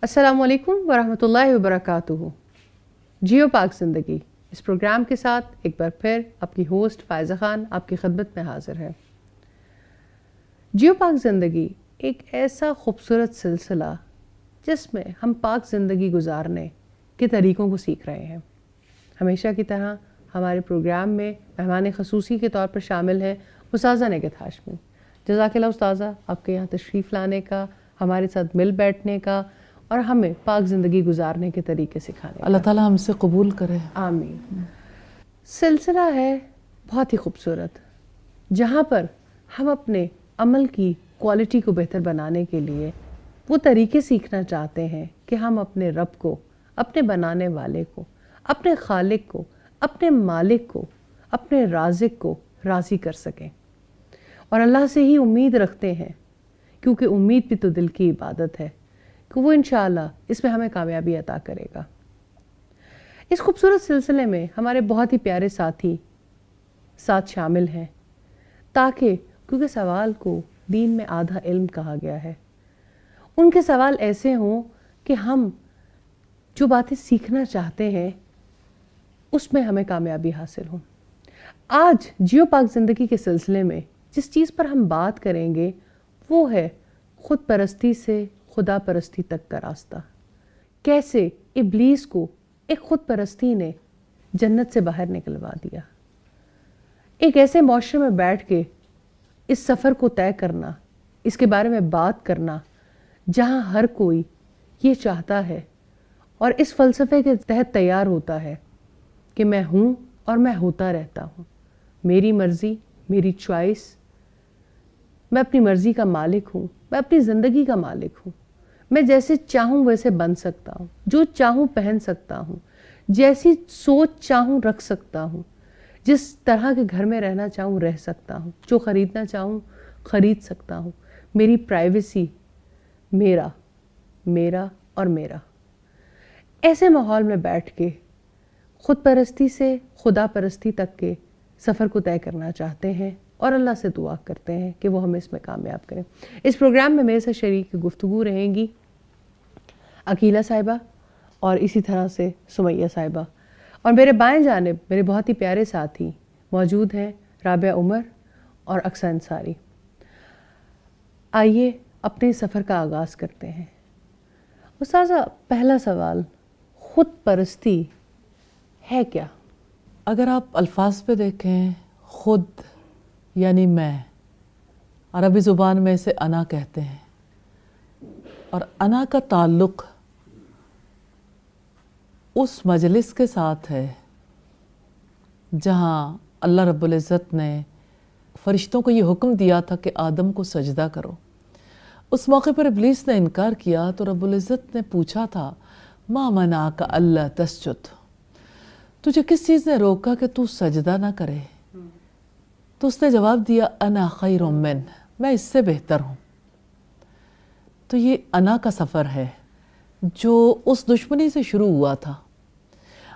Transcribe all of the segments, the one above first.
السلام علیکم ورحمۃ اللہ وبرکاتہ۔ جیو پاک زندگی اس پروگرام کے ساتھ ایک بار پھر آپ کی ہوسٹ فائزہ خان آپ کی خدمت میں حاضر ہے۔ جیو پاک زندگی ایک ایسا خوبصورت سلسلہ جس میں ہم پاک زندگی گزارنے کے طریقوں کو سیکھ رہے ہیں۔ ہمیشہ کی طرح ہمارے پروگرام میں مہمان خصوصی کے طور پر شامل ہیں استاذہ نگہت ہاشمی۔ جزاک اللہ استاذہ، آپ کے یہاں تشریف لانے کا، ہمارے ساتھ مل بیٹھنے کا اور ہمیں پاک زندگی گزارنے کے طریقے سکھانے کا۔ اللہ تعالیٰ ہم سے قبول کرے، آمین۔ سلسلہ ہے بہت ہی خوبصورت، جہاں پر ہم اپنے عمل کی کوالٹی کو بہتر بنانے کے لیے وہ طریقے سیکھنا چاہتے ہیں کہ ہم اپنے رب کو، اپنے بنانے والے کو، اپنے خالق کو، اپنے مالک کو، اپنے رازق کو راضی کر سکیں، اور اللہ سے ہی امید رکھتے ہیں، کیونکہ امید بھی تو دل کی عبادت ہے کہ وہ انشاءاللہ اس میں ہمیں کامیابی عطا کرے گا۔ اس خوبصورت سلسلے میں ہمارے بہت ہی پیارے ساتھی ساتھ شامل ہیں، تاکہ کیونکہ سوال کو دین میں آدھا علم کہا گیا ہے، ان کے سوال ایسے ہوں کہ ہم جو باتیں سیکھنا چاہتے ہیں اس میں ہمیں کامیابی حاصل ہو۔ آج جیو پاک زندگی کے سلسلے میں جس چیز پر ہم بات کریں گے وہ ہے خود پرستی سے خدا پرستی تک کا راستہ۔ کیسے ابلیس کو ایک خود پرستی نے جنت سے باہر نکلوا دیا۔ ایک ایسے معاشرے میں بیٹھ کے اس سفر کو طے کرنا، اس کے بارے میں بات کرنا جہاں ہر کوئی یہ چاہتا ہے اور اس فلسفے کے تحت تیار ہوتا ہے کہ میں ہوں اور میں ہوتا رہتا ہوں، میری مرضی، میری چوائس، میں اپنی مرضی کا مالک ہوں، میں اپنی زندگی کا مالک ہوں، میں جیسے چاہوں ویسے بن سکتا ہوں، جو چاہوں پہن سکتا ہوں، جیسی سوچ چاہوں رکھ سکتا ہوں، جس طرح کے گھر میں رہنا چاہوں رہ سکتا ہوں، جو خریدنا چاہوں خرید سکتا ہوں، میری پرائیویسی، میرا میرا اور میرا۔ ایسے ماحول میں بیٹھ کے خود پرستی سے خدا پرستی تک کے سفر کو طے کرنا چاہتے ہیں اور اللہ سے دعا کرتے ہیں کہ وہ ہمیں اس میں کامیاب کریں۔ اس پروگرام میں میرے سے شریک گفتگو رہیں گی عقیلہ صاحبہ اور اسی طرح سے سمیہ صاحبہ، اور میرے بائیں جانب میرے بہت ہی پیارے ساتھی موجود ہیں رابعہ عمر اور اقصی انصاری۔ آئیے اپنے سفر کا آغاز کرتے ہیں۔ استاذہ، پہلا سوال، خود پرستی ہے کیا؟ اگر آپ الفاظ پہ دیکھیں، خود یعنی میں، عربی زبان میں اسے انا کہتے ہیں، اور انا کا تعلق اس مجلس کے ساتھ ہے جہاں اللہ رب العزت نے فرشتوں کو یہ حکم دیا تھا کہ آدم کو سجدہ کرو۔ اس موقع پر ابلیس نے انکار کیا تو رب العزت نے پوچھا تھا ما منعک الا تسجد، تجھے کس چیز نے روکا کہ تو سجدہ نہ کرے؟ تو اس نے جواب دیا انا خیر من، میں اس سے بہتر ہوں۔ تو یہ انا کا سفر ہے جو اس دشمنی سے شروع ہوا تھا۔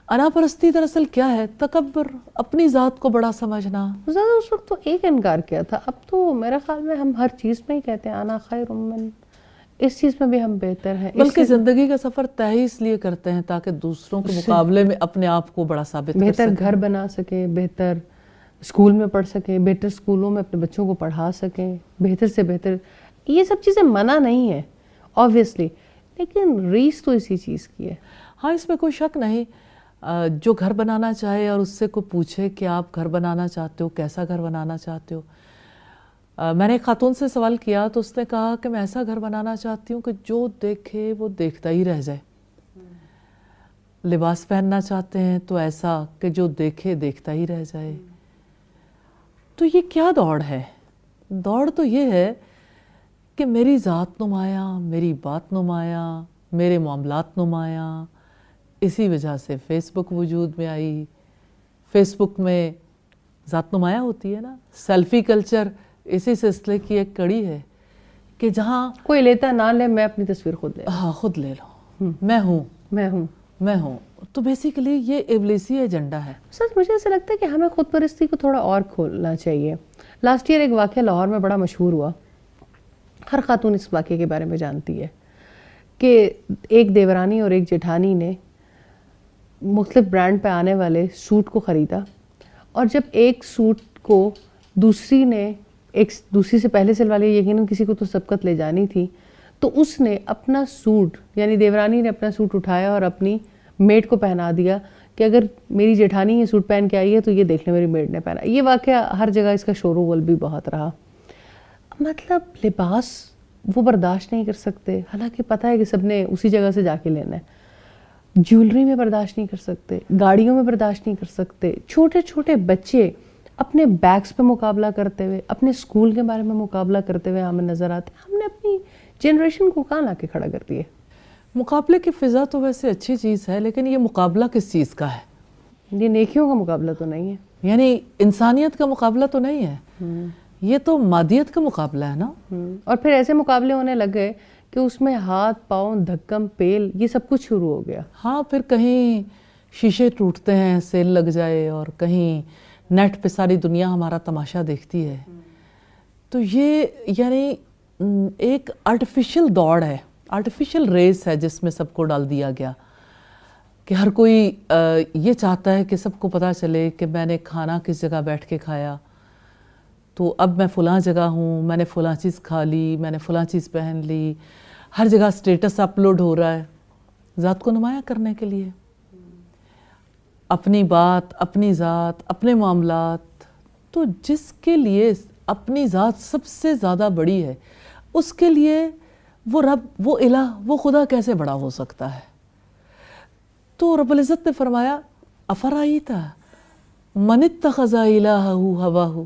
انا پرستی دراصل کیا ہے؟ تکبر، اپنی ذات کو بڑا سمجھنا۔ زیادہ اس وقت تو ایک انکار کیا تھا، اب تو میرا خیال میں ہم ہر چیز میں ہی کہتے ہیں انا خیر من، اس چیز میں بھی ہم بہتر ہیں۔ بلکہ زندگی کا سفر طے ہی اس لیے کرتے ہیں تاکہ دوسروں کے مقابلے میں اپنے آپ کو بڑا ثابت کر سکیں، بہتر گھر بنا سکیں، بہتر اسکول میں پڑھ سکیں، بہتر اسکولوں میں اپنے بچوں کو پڑھا سکیں، بہتر سے بہتر۔ یہ سب چیزیں منع نہیں ہیں obviously، لیکن ریس تو اسی چیز کی ہے۔ ہاں، اس میں کوئی شک نہیں۔ جو گھر بنانا چاہے اور اس سے کوئی پوچھے کہ آپ گھر بنانا چاہتے ہو، کیسا گھر بنانا چاہتے ہو؟ میں نے ایک خاتون سے سوال کیا تو اس نے کہا کہ میں ایسا گھر بنانا چاہتی ہوں کہ جو دیکھے وہ دیکھتا ہی رہ جائے۔ لباس پہننا چاہتے ہیں تو ایسا کہ جو دیکھے دیکھتا ہی رہ جائے۔ تو یہ کیا دوڑ ہے؟ دوڑ تو یہ ہے کہ میری ذات نمایاں، میری بات نمایاں، میرے معاملات نمایاں، اسی وجہ سے فیس بک وجود میں آئی. فیس بک میں ذات نمایاں ہوتی ہے نا, سیلفی کلچر اسی سلسلے کی ایک کڑی ہے کہ جہاں کوئی لیتا نہ لے, میں اپنی تصویر خود لے لوں. ہاں خود لے لو, میں ہوں میں ہوں. میں ہوں. تو بیسیکلی یہ ابلیسی ایجنڈا ہے. سچ مجھے ایسا لگتا ہے کہ ہمیں خود پرستی کو تھوڑا اور کھولنا چاہیے. لاسٹ ایئر ایک واقعہ لاہور میں بڑا مشہور ہوا, ہر خاتون اس واقعے کے بارے میں جانتی ہے, کہ ایک دیورانی اور ایک جیٹھانی نے مختلف برانڈ پہ آنے والے سوٹ کو خریدا, اور جب ایک سوٹ کو دوسری نے ایک دوسری سے پہلے سلوا لیا, یقیناً کسی کو تو سبقت لے جانی تھی, تو اس نے اپنا سوٹ یعنی دیورانی نے اپنا سوٹ اٹھایا اور اپنی میڈ کو پہنا دیا کہ اگر میری جیٹھانی یہ سوٹ پہن کے آئی ہے تو یہ دیکھ لیں میری میڈ نے پہنا. یہ واقعہ ہر جگہ اس کا شور و غل بھی بہت رہا. مطلب لباس وہ برداشت نہیں کر سکتے, حالانکہ پتہ ہے کہ سب نے اسی جگہ سے جا کے لینا ہے. جیولری میں برداشت نہیں کر سکتے, گاڑیوں میں برداشت نہیں کر سکتے. چھوٹے چھوٹے بچے اپنے بیگس پہ مقابلہ کرتے ہوئے, اپنے اسکول کے بارے میں مقابلہ کرتے ہوئے ہمیں نظر آتے. ہم نے اپنی جنریشن کو کہاں لا کے کھڑا کر دیے. مقابلے کی فضا تو ویسے اچھی چیز ہے, لیکن یہ مقابلہ کس چیز کا ہے؟ یہ نیکیوں کا مقابلہ تو نہیں ہے, یعنی انسانیت کا مقابلہ تو نہیں ہے, یہ تو مادیت کا مقابلہ ہے نا. اور پھر ایسے مقابلے ہونے لگ گئے کہ اس میں ہاتھ پاؤں دھکم پیل یہ سب کچھ شروع ہو گیا. ہاں, پھر کہیں شیشے ٹوٹتے ہیں سیل لگ جائے, اور کہیں نیٹ پہ ساری دنیا ہمارا تماشا دیکھتی ہے. تو یہ یعنی ایک آرٹیفیشل دوڑ ہے, آرٹیفیشل ریس ہے جس میں سب کو ڈال دیا گیا کہ ہر کوئی یہ چاہتا ہے کہ سب کو پتہ چلے کہ میں نے کھانا کس جگہ بیٹھ کے کھایا, تو اب میں فلاں جگہ ہوں, میں نے فلاں چیز کھا لی, میں نے فلاں چیز پہن لی. ہر جگہ سٹیٹس اپلوڈ ہو رہا ہے ذات کو نمایاں کرنے کے لیے, اپنی بات, اپنی ذات, اپنے معاملات. تو جس کے لیے اپنی ذات سب سے زیادہ بڑی ہے, اس کے لیے وہ رب, وہ الہ, وہ خدا کیسے بڑا ہو سکتا ہے؟ تو رب العزت نے فرمایا افرائیت من اتخذ الہہ ہواہ,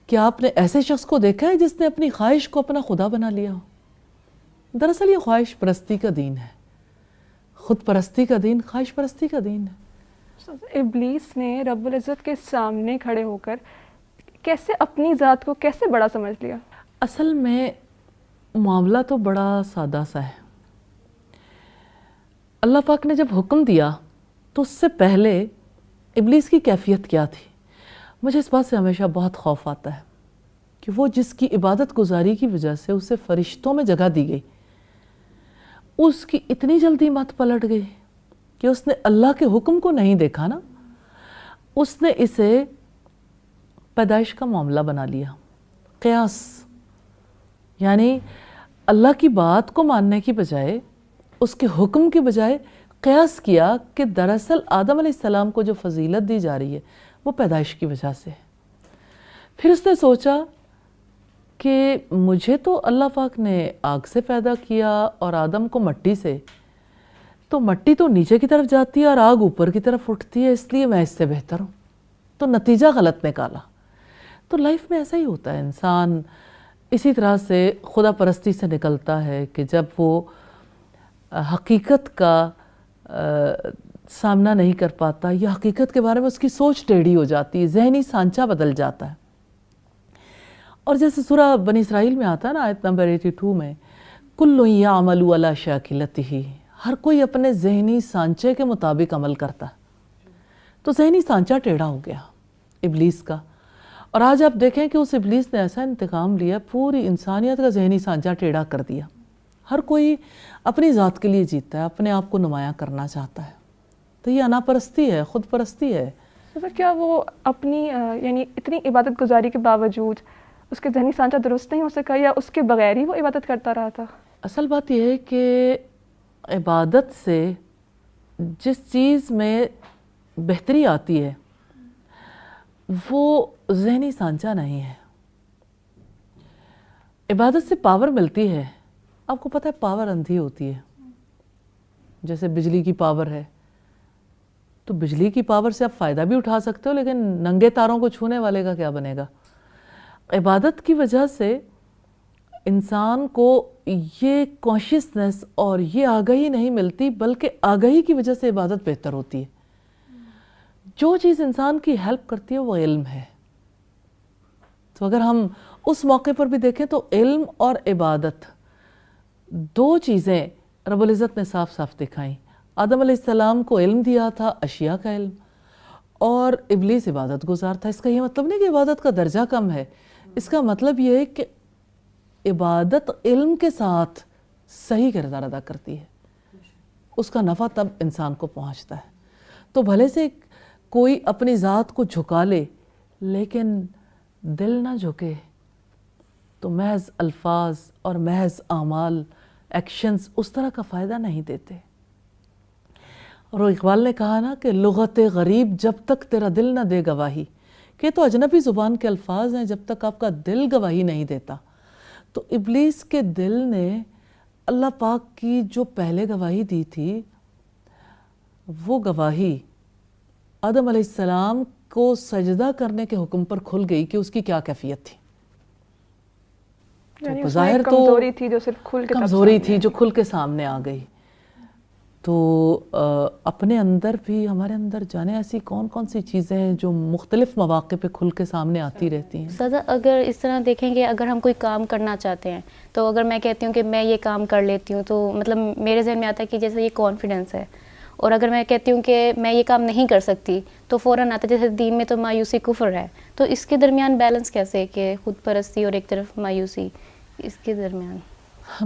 کیا آپ نے ایسے شخص کو دیکھا ہے جس نے اپنی خواہش کو اپنا خدا بنا لیا ہو؟ دراصل یہ خواہش پرستی کا دین ہے, خود پرستی کا دین خواہش پرستی کا دین ہے. ابلیس نے رب العزت کے سامنے کھڑے ہو کر کیسے اپنی ذات کو کیسے بڑا سمجھ لیا؟ اصل میں معاملہ تو بڑا سادہ سا ہے. اللہ پاک نے جب حکم دیا تو اس سے پہلے ابلیس کی کیفیت کیا تھی؟ مجھے اس بات سے ہمیشہ بہت خوف آتا ہے کہ وہ جس کی عبادت گزاری کی وجہ سے اسے فرشتوں میں جگہ دی گئی, اس کی اتنی جلدی مت پلٹ گئی کہ اس نے اللہ کے حکم کو نہیں دیکھا نا, اس نے اسے پیدائش کا معاملہ بنا لیا. قیاس یعنی اللہ کی بات کو ماننے کی بجائے, اس کے حکم کی بجائے قیاس کیا کہ دراصل آدم علیہ السلام کو جو فضیلت دی جا رہی ہے وہ پیدائش کی وجہ سے. پھر اس نے سوچا کہ مجھے تو اللہ پاک نے آگ سے پیدا کیا اور آدم کو مٹی سے, تو مٹی تو نیچے کی طرف جاتی ہے اور آگ اوپر کی طرف اٹھتی ہے, اس لیے میں اس سے بہتر ہوں. تو نتیجہ غلط نکالا. تو لائف میں ایسا ہی ہوتا ہے, انسان اسی طرح سے خدا پرستی سے نکلتا ہے کہ جب وہ حقیقت کا سامنا نہیں کر پاتا یا حقیقت کے بارے میں اس کی سوچ ٹیڑھی ہو جاتی ہے, ذہنی سانچہ بدل جاتا ہے. اور جیسے سورہ بنی اسرائیل میں آتا ہے نا, آیت نمبر 82 میں, کل یعمل علی شاکلتہ, ہر کوئی اپنے ذہنی سانچے کے مطابق عمل کرتا. تو ذہنی سانچہ ٹیڑھا ہو گیا ابلیس کا. اور آج آپ دیکھیں کہ اس ابلیس نے ایسا انتقام لیا, پوری انسانیت کا ذہنی سانچہ ٹیڑھا کر دیا. ہر کوئی اپنی ذات کے لیے جیتا ہے, اپنے آپ کو نمایاں کرنا چاہتا ہے. تو یہ انا پرستی ہے, خود پرستی ہے. کیا وہ اپنی یعنی اتنی عبادت گزاری کے باوجود اس کے ذہنی سانچہ درست نہیں ہو سکا, یا اس کے بغیر ہی وہ عبادت کرتا رہا تھا؟ اصل بات یہ ہے کہ عبادت سے جس چیز میں بہتری آتی ہے وہ ذہنی سانچہ نہیں ہے. عبادت سے پاور ملتی ہے. آپ کو پتہ ہے پاور اندھی ہوتی ہے, جیسے بجلی کی پاور ہے, تو بجلی کی پاور سے آپ فائدہ بھی اٹھا سکتے ہو, لیکن ننگے تاروں کو چھونے والے کا کیا بنے گا. عبادت کی وجہ سے انسان کو یہ کانشیسنس اور یہ آگاہی نہیں ملتی، بلکہ آگاہی کی وجہ سے عبادت بہتر ہوتی ہے. جو چیز انسان کی ہیلپ کرتی ہے وہ علم ہے. تو اگر ہم اس موقع پر بھی دیکھیں تو علم اور عبادت دو چیزیں رب العزت نے صاف صاف دکھائیں. آدم علیہ السلام کو علم دیا تھا، اشیاء کا علم، اور ابلیس عبادت گزار تھا. اس کا یہ مطلب نہیں کہ عبادت کا درجہ کم ہے، اس کا مطلب یہ ہے کہ عبادت علم کے ساتھ صحیح کردار ادا کرتی ہے، اس کا نفع تب انسان کو پہنچتا ہے. تو بھلے سے کوئی اپنی ذات کو جھکا لے لیکن دل نہ جھکے تو محض الفاظ اور محض اعمال، ایکشنز اس طرح کا فائدہ نہیں دیتے. اور اقبال نے کہا نا کہ لغت غریب جب تک تیرا دل نہ دے گواہی، کہ تو اجنبی زبان کے الفاظ ہیں جب تک آپ کا دل گواہی نہیں دیتا. تو ابلیس کے دل نے اللہ پاک کی جو پہلے گواہی دی تھی، وہ گواہی آدم علیہ السلام کو سجدہ کرنے کے حکم پر کھل گئی کہ اس کی کیا کیفیت تھی. یعنی اس میں ظاہر ایک تو کمزوری تھی جو صرف کھل کے کمزوری تھی جو کھل کے سامنے آ گئی. تو اپنے اندر بھی، ہمارے اندر جانے ایسی کون کون سی چیزیں ہیں جو مختلف مواقع پہ کھل کے سامنے آتی رہتی ہیں. سادہ اگر اس طرح دیکھیں کہ اگر ہم کوئی کام کرنا چاہتے ہیں تو اگر میں کہتی ہوں کہ میں یہ کام کر لیتی ہوں تو مطلب میرے ذہن میں آتا ہے کہ جیسے یہ کانفیڈنس ہے، اور اگر میں کہتی ہوں کہ میں یہ کام نہیں کر سکتی تو فوراً آتا ہے جیسے دین میں تو مایوسی کفر ہے. تو اس کے درمیان بیلنس کیسے کہ خود پرستی اور ایک طرف مایوسی، اس کے درمیان؟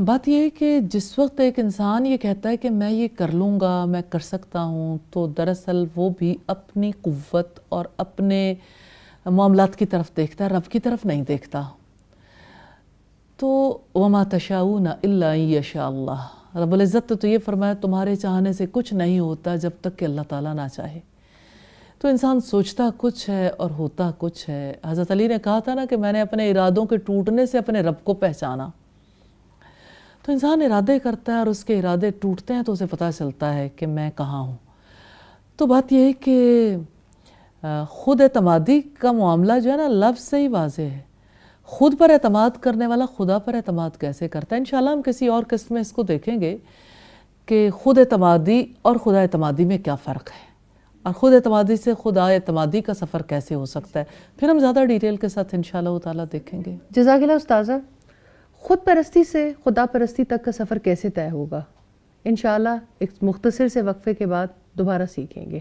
بات یہ ہے کہ جس وقت ایک انسان یہ کہتا ہے کہ میں یہ کر لوں گا، میں کر سکتا ہوں، تو دراصل وہ بھی اپنی قوت اور اپنے معاملات کی طرف دیکھتا ہے، رب کی طرف نہیں دیکھتا. تو وَمَا تَشَاءُونَ إِلَّا أَن يَشَاءَ اللَّهُ، رب العزت تو یہ فرمایا تمہارے چاہنے سے کچھ نہیں ہوتا جب تک کہ اللہ تعالیٰ نہ چاہے. تو انسان سوچتا کچھ ہے اور ہوتا کچھ ہے. حضرت علی نے کہا تھا نا کہ میں نے اپنے ارادوں کے ٹوٹنے سے اپنے رب کو پہچانا. تو انسان ارادے کرتا ہے اور اس کے ارادے ٹوٹتے ہیں تو اسے پتہ چلتا ہے کہ میں کہاں ہوں. تو بات یہ ہے کہ خود اعتمادی کا معاملہ جو ہے نا لفظ سے ہی واضح ہے. خود پر اعتماد کرنے والا خدا پر اعتماد کیسے کرتا ہے؟ انشاءاللہ ہم کسی اور قسط میں اس کو دیکھیں گے کہ خود اعتمادی اور خدا اعتمادی میں کیا فرق ہے، اور خود اعتمادی سے خدا اعتمادی کا سفر کیسے ہو سکتا ہے. پھر ہم زیادہ ڈیٹیل کے ساتھ انشاءاللہ تعالیٰ دیکھیں گے. جزاک اللہ استاذہ. خود پرستی سے خدا پرستی تک کا سفر کیسے طے ہوگا؟ انشاءاللہ ایک مختصر سے وقفے کے بعد دوبارہ سیکھیں گے.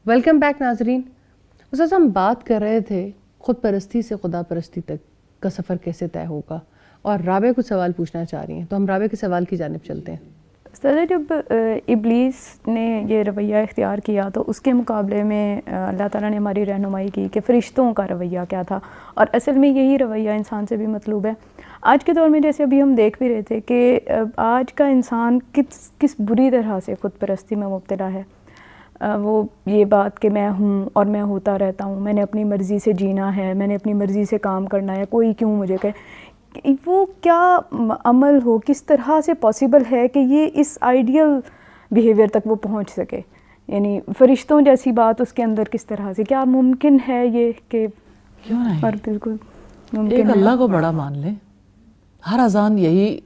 ویلکم بیک ناظرین. استاذ ہم بات کر رہے تھے خود پرستی سے خدا پرستی تک کا سفر کیسے طے ہوگا، اور رابعہ کچھ سوال پوچھنا چاہ رہی ہیں، تو ہم رابعہ کے سوال کی جانب چلتے ہیں. استاذہ جب ابلیس نے یہ رویہ اختیار کیا تو اس کے مقابلے میں اللہ تعالیٰ نے ہماری رہنمائی کی کہ فرشتوں کا رویہ کیا تھا، اور اصل میں یہی رویہ انسان سے بھی مطلوب ہے. آج کے دور میں جیسے ابھی ہم دیکھ بھی رہے تھے کہ آج کا انسان کس بری طرح سے خود پرستی میں مبتلا ہے. وہ یہ بات کہ میں ہوں اور میں ہوتا رہتا ہوں، میں نے اپنی مرضی سے جینا ہے، میں نے اپنی مرضی سے کام کرنا ہے، کوئی کیوں مجھے کہے. وہ کیا عمل ہو، کس طرح سے پاسبل ہے کہ یہ اس آئیڈیل بیہیویئر تک وہ پہنچ سکے؟ یعنی فرشتوں جیسی بات اس کے اندر کس طرح سے، کیا ممکن ہے یہ کہ کیوں نہیں؟ اور بالکل ممکن ایک ہے. اللہ کو بڑا مان لے. ہر اذان یہی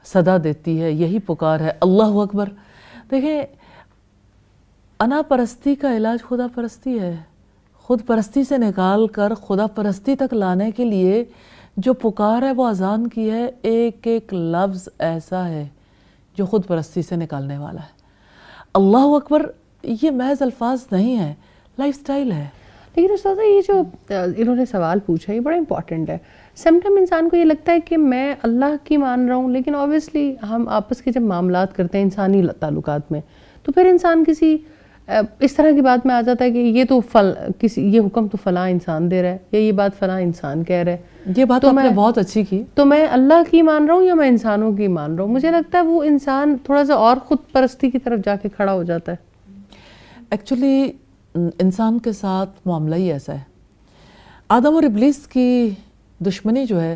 صدا دیتی ہے، یہی پکار ہے، اللہ اکبر. دیکھیں، انا پرستی کا علاج خدا پرستی ہے. خود پرستی سے نکال کر خدا پرستی تک لانے کے لیے جو پکار ہے وہ اذان کی ہے. ایک ایک لفظ ایسا ہے جو خود پرستی سے نکالنے والا ہے. اللہ اکبر یہ محض الفاظ نہیں ہے، لائف سٹائل ہے. لیکن استاذہ یہ جو انہوں نے سوال پوچھا یہ بڑا امپورٹنٹ ہے. سم ٹائم انسان کو یہ لگتا ہے کہ میں اللہ کی مان رہا ہوں، لیکن اوبیسلی ہم آپس کے جب معاملات کرتے ہیں انسانی تعلقات میں تو پھر انسان کسی اس طرح کی بات میں آ جاتا ہے کہ یہ تو یہ حکم تو فلاں انسان دے رہا ہے, یا یہ بات فلاں انسان کہہ رہا ہے. یہ بات آپ نے بہت اچھی کی. تو میں اللہ کی مان رہا ہوں یا میں انسانوں کی مان رہا ہوں؟ مجھے لگتا ہے وہ انسان تھوڑا سا اور خود پرستی کی طرف جا کے کھڑا ہو جاتا ہے. ایکچولی انسان کے ساتھ معاملہ ہی ایسا ہے. آدم اور ابلیس کی دشمنی جو ہے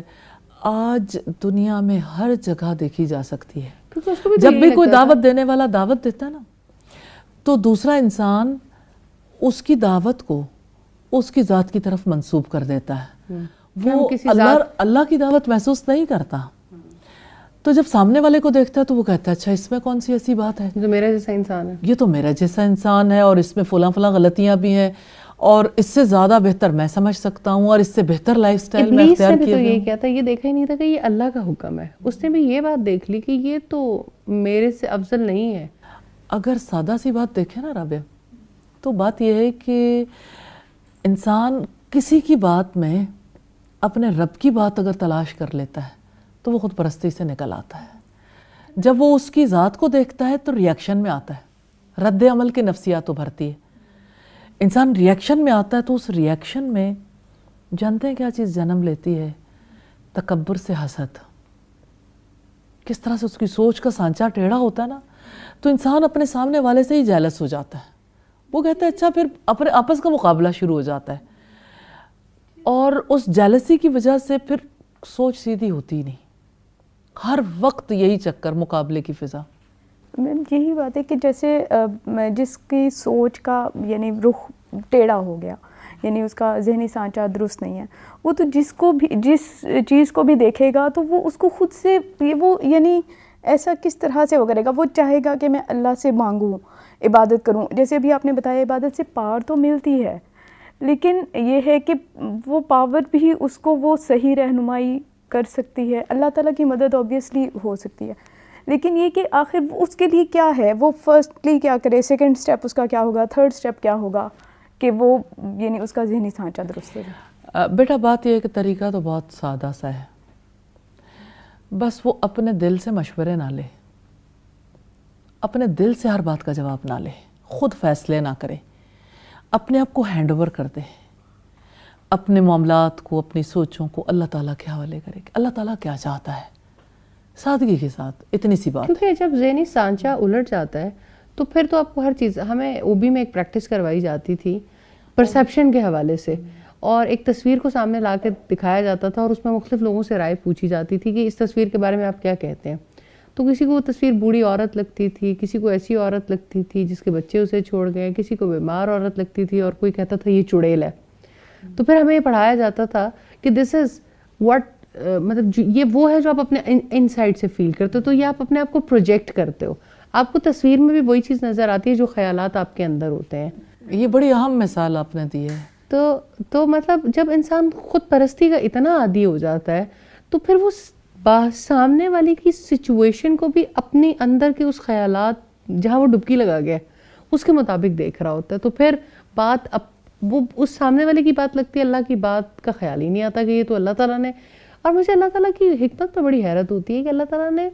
آج دنیا میں ہر جگہ دیکھی جا سکتی ہے. جب بھی کوئی دعوت دینے والا دعوت دیتا ہے نا, تو دوسرا انسان اس کی دعوت کو اس کی ذات کی طرف منسوب کر دیتا ہے. وہ اللہ کی دعوت محسوس نہیں کرتا. تو جب سامنے والے کو دیکھتا ہے تو وہ کہتا ہے اچھا اس میں کون سی ایسی بات ہے, جو میرا جیسا انسان ہے, یہ تو میرا جیسا انسان ہے, اور اس میں فلاں فلاں غلطیاں بھی ہیں, اور اس سے زیادہ بہتر میں سمجھ سکتا ہوں, اور اس سے بہتر لائف سٹائل میں اختیار کیا. ابلیس نے بھی تو یہ کیا تھا, یہ دیکھا ہی نہیں تھا کہ یہ اللہ کا حکم ہے. اس نے بھی یہ بات دیکھ لی کہ یہ تو میرے سے افضل نہیں ہے. اگر سادہ سی بات دیکھیں نا رابعہ, تو بات یہ ہے کہ انسان کسی کی بات میں اپنے رب کی بات اگر تلاش کر لیتا ہے تو وہ خود پرستی سے نکل آتا ہے. جب وہ اس کی ذات کو دیکھتا ہے تو ریاکشن میں آتا ہے, رد عمل کی نفسیات ابھرتی ہے. انسان ریاکشن میں آتا ہے تو اس ریاکشن میں جانتے ہیں کیا چیز جنم لیتی ہے؟ تکبر سے حسد. کس طرح سے اس کی سوچ کا سانچہ ٹیڑھا ہوتا ہے نا, تو انسان اپنے سامنے والے سے ہی جیلس ہو جاتا ہے. وہ کہتا ہے اچھا, پھر اپنے آپس کا مقابلہ شروع ہو جاتا ہے, اور اس جیلسی کی وجہ سے پھر سوچ سیدھی ہوتی ہی نہیں. ہر وقت یہی چکر, مقابلے کی فضا. میم یہی بات ہے کہ جیسے جس کی سوچ کا یعنی رخ ٹیڑھا ہو گیا, یعنی اس کا ذہنی سانچہ درست نہیں ہے, وہ تو جس چیز کو بھی دیکھے گا تو وہ اس کو خود سے وہ یعنی ایسا کس طرح سے وہ کرے گا. وہ چاہے گا کہ میں اللہ سے مانگوں, عبادت کروں. جیسے ابھی آپ نے بتایا عبادت سے پاور تو ملتی ہے, لیکن یہ ہے کہ وہ پاور بھی اس کو وہ صحیح رہنمائی کر سکتی ہے. اللہ تعالیٰ کی مدد اوبیسلی ہو سکتی ہے, لیکن یہ کہ آخر اس کے لیے کیا ہے, وہ فرسٹلی کیا کرے, سیکنڈ سٹیپ اس کا کیا ہوگا, تھرڈ سٹیپ کیا ہوگا کہ وہ یعنی اس کا ذہنی سانچہ درست ہے. بیٹا بات یہ ہے کہ طریقہ تو بہت سادہ سا ہے. بس وہ اپنے دل سے مشورے نہ لے, اپنے دل سے ہر بات کا جواب نہ لے, خود فیصلے نہ کرے, اپنے آپ کو ہینڈ اوور کر دے, اپنے معاملات کو, اپنی سوچوں کو اللہ تعالیٰ کے حوالے کرے کہ اللہ تعالیٰ کیا چاہتا ہے, سادگی کے ساتھ. اتنی سی بات. کیونکہ جب ذہنی سانچہ الٹ جاتا ہے تو پھر تو آپ کو ہر چیز, ہمیں اوبی میں ایک پریکٹس کروائی جاتی تھی پرسیپشن کے حوالے سے, اور ایک تصویر کو سامنے لا کے دکھایا جاتا تھا, اور اس میں مختلف لوگوں سے رائے پوچھی جاتی تھی کہ اس تصویر کے بارے میں آپ کیا کہتے ہیں. تو کسی کو وہ تصویر بوڑھی عورت لگتی تھی, کسی کو ایسی عورت لگتی تھی جس کے بچے اسے چھوڑ گئے, کسی کو بیمار عورت لگتی تھی, اور کوئی کہتا تھا یہ چڑیل ہے. تو پھر ہمیں یہ پڑھایا جاتا تھا کہ دس از واٹ, مطلب یہ وہ ہے جو آپ اپنے ان سائڈ سے فیل کرتے ہو, تو یہ آپ اپنے آپ کو پروجیکٹ کرتے ہو. آپ کو تصویر میں بھی وہی چیز نظر آتی ہے جو خیالات آپ کے اندر ہوتے ہیں. یہ بڑی اہم مثال آپ نے دی ہے. تو مطلب جب انسان خود پرستی کا اتنا عادی ہو جاتا ہے تو پھر وہ سامنے والی کی سچویشن کو بھی اپنے اندر کے اس خیالات جہاں وہ ڈبکی لگا گیا اس کے مطابق دیکھ رہا ہوتا ہے. تو پھر بات وہ اس سامنے والے کی بات لگتی ہے, اللہ کی بات کا خیال ہی نہیں آتا کہ یہ تو اللہ تعالیٰ نے. اور مجھے اللہ تعالیٰ کی حکمت پہ بڑی حیرت ہوتی ہے کہ اللہ تعالیٰ نے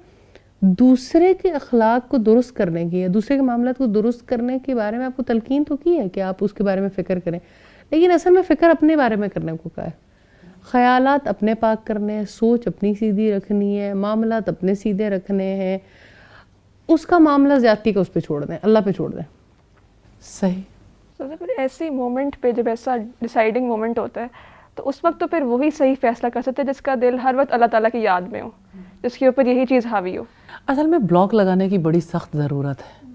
دوسرے کے اخلاق کو درست کرنے کی, دوسرے کے معاملات کو درست کرنے کے بارے میں آپ کو تلقین تو کی ہے کہ آپ اس کے بارے میں فکر کریں, لیکن اصل میں فکر اپنے بارے میں کرنے کو کہا ہے. خیالات اپنے پاک کرنے ہیں, سوچ اپنی سیدھی رکھنی ہے, معاملات اپنے سیدھے رکھنے ہیں, اس کا معاملہ زیادتی کا اس پہ چھوڑ دیں, اللہ پہ چھوڑ دیں. صحیح. پھر ایسی مومنٹ پہ جب ایسا ڈیسائیڈنگ مومنٹ ہوتا ہے تو اس وقت تو پھر وہی صحیح فیصلہ کر سکتے ہیں جس کا دل ہر وقت اللہ تعالیٰ کی یاد میں ہو, جس کے اوپر یہی چیز حاوی ہو. اصل میں بلاک لگانے کی بڑی سخت ضرورت ہے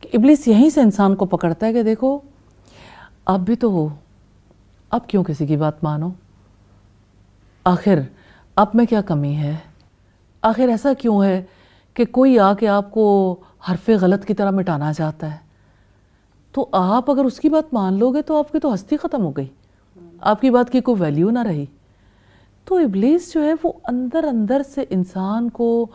کہ ابلیس یہیں سے انسان کو پکڑتا ہے کہ دیکھو آپ بھی تو ہو, آپ کیوں کسی کی بات مانو, آخر آپ میں کیا کمی ہے, آخر ایسا کیوں ہے کہ کوئی آ کے آپ کو حرف غلط کی طرح مٹانا چاہتا ہے. تو آپ اگر اس کی بات مان لو گے تو آپ کی تو ہستی ختم ہو گئی, آپ کی بات کی کوئی ویلیو نہ رہی. تو ابلیس جو ہے وہ اندر اندر سے انسان کو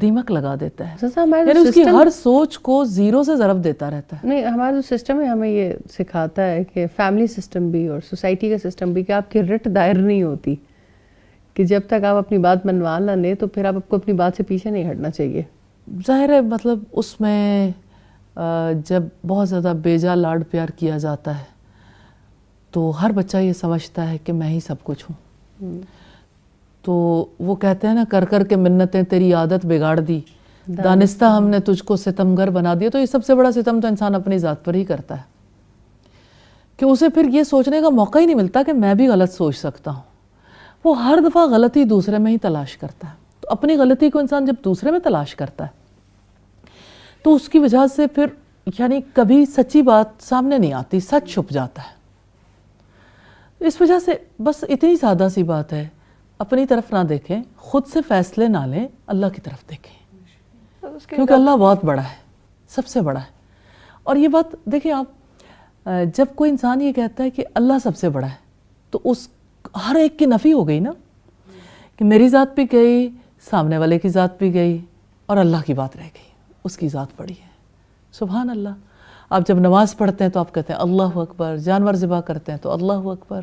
دیمک لگا دیتا ہے, یعنی اس کی ہر سوچ کو زیرو سے ضرب دیتا رہتا ہے. نہیں, ہمارا جو سسٹم ہے ہمیں یہ سکھاتا ہے کہ فیملی سسٹم بھی اور سوسائٹی کا سسٹم بھی کہ آپ کی رٹ دائر نہیں ہوتی, کہ جب تک آپ اپنی بات منوا نہ لیں تو پھر آپ کو اپنی بات سے پیچھے نہیں ہٹنا چاہیے. ظاہر ہے مطلب اس میں جب بہت زیادہ بیجا لاڈ پیار کیا جاتا ہے تو ہر بچہ یہ سمجھتا ہے کہ میں ہی سب کچھ ہوں. تو وہ کہتے ہیں نا کر کر کے منتیں تیری عادت بگاڑ دی, دانستہ ہم نے تجھ کو ستمگر بنا دیا. تو یہ سب سے بڑا ستم تو انسان اپنی ذات پر ہی کرتا ہے کہ اسے پھر یہ سوچنے کا موقع ہی نہیں ملتا کہ میں بھی غلط سوچ سکتا ہوں. وہ ہر دفعہ غلطی دوسرے میں ہی تلاش کرتا ہے. تو اپنی غلطی کو انسان جب دوسرے میں تلاش کرتا ہے تو اس کی وجہ سے پھر یعنی کبھی سچی بات سامنے نہیں آتی, سچ چھپ جاتا ہے. اس وجہ سے بس اتنی سادہ سی بات ہے, اپنی طرف نہ دیکھیں, خود سے فیصلے نہ لیں, اللہ کی طرف دیکھیں, کیونکہ اللہ بہت بڑا ہے, سب سے بڑا ہے. اور یہ بات دیکھیں آپ, جب کوئی انسان یہ کہتا ہے کہ اللہ سب سے بڑا ہے تو اس ہر ایک کی نفی ہو گئی نا, کہ میری ذات بھی گئی, سامنے والے کی ذات بھی گئی, اور اللہ کی بات رہ گئی, اس کی ذات بڑی ہے. سبحان اللہ. آپ جب نماز پڑھتے ہیں تو آپ کہتے ہیں اللہ اکبر, جانور ذبح کرتے ہیں تو اللہ اکبر.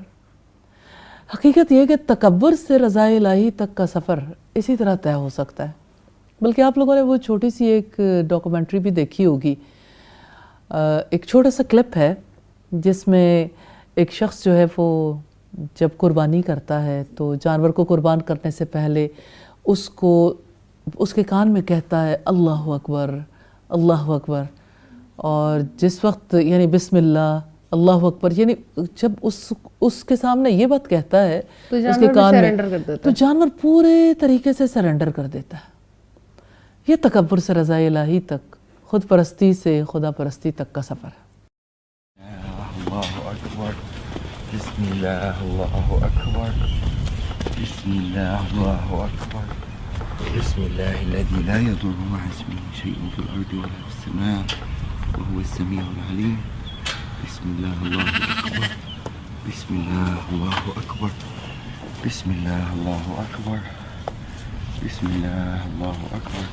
حقیقت یہ ہے کہ تکبر سے رضا الہی تک کا سفر اسی طرح طے ہو سکتا ہے. بلکہ آپ لوگوں نے وہ چھوٹی سی ایک ڈاکومنٹری بھی دیکھی ہوگی, ایک چھوٹا سا کلپ ہے جس میں ایک شخص جو ہے وہ جب قربانی کرتا ہے تو جانور کو قربان کرنے سے پہلے اس کے کان میں کہتا ہے اللہ اکبر, اللہ اکبر. اور جس وقت یعنی بسم اللہ, اللہ اکبر, یعنی جب اس کے سامنے یہ بات کہتا ہے اس کے کان میں, تو جانور پورے طریقے سے سرنڈر کر دیتا ہے. یہ تکبر سے رضا الہی تک, خود پرستی سے خدا پرستی تک کا سفر ہے. اللہ اکبر, بسم اللہ, اللہ اکبر, بسم اللہ, اللہ اکبر, بسم اللہ الذي لا يضر مع اسمه شيء في الارض ولا في السماء وهو السميع العليم. بسم الله, الله اکبر, بسم اللہ, اللہ اکبر, بسم اللہ, اللہ اکبر, بسم اللہ, اللہ اکبر,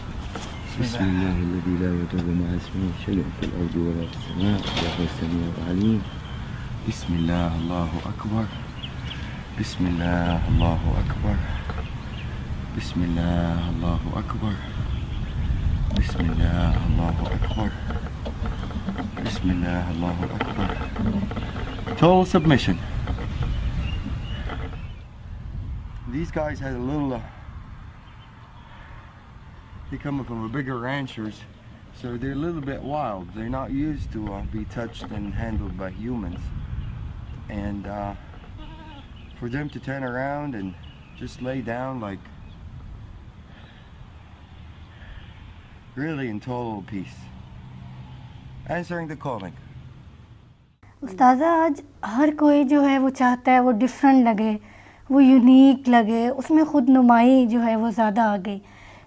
بسم الله الذي لا يضر مع اسمه شيء في الارض ولا في السماء وهو السميع العليم. بسم الله, الله اکبر, بسم اللہ, اللہ اکبر, بسم اللہ, اللہ اکبر, بسم اللہ, اللہ اکبر, بسم اللہ, اللہ اکبر. Total submission. These guys had a little they come from a bigger ranchers, so they're a little bit wild. They're not used to be touched and handled by humans. And for them to turn around and just lay down like really in total peace, answering the calling. استاذہ آج ہر کوئی جو ہے وہ چاہتا ہے وہ different لگے, وہ یونیک لگے, اس میں خود نمائی جو ہے وہ زیادہ آ گئی.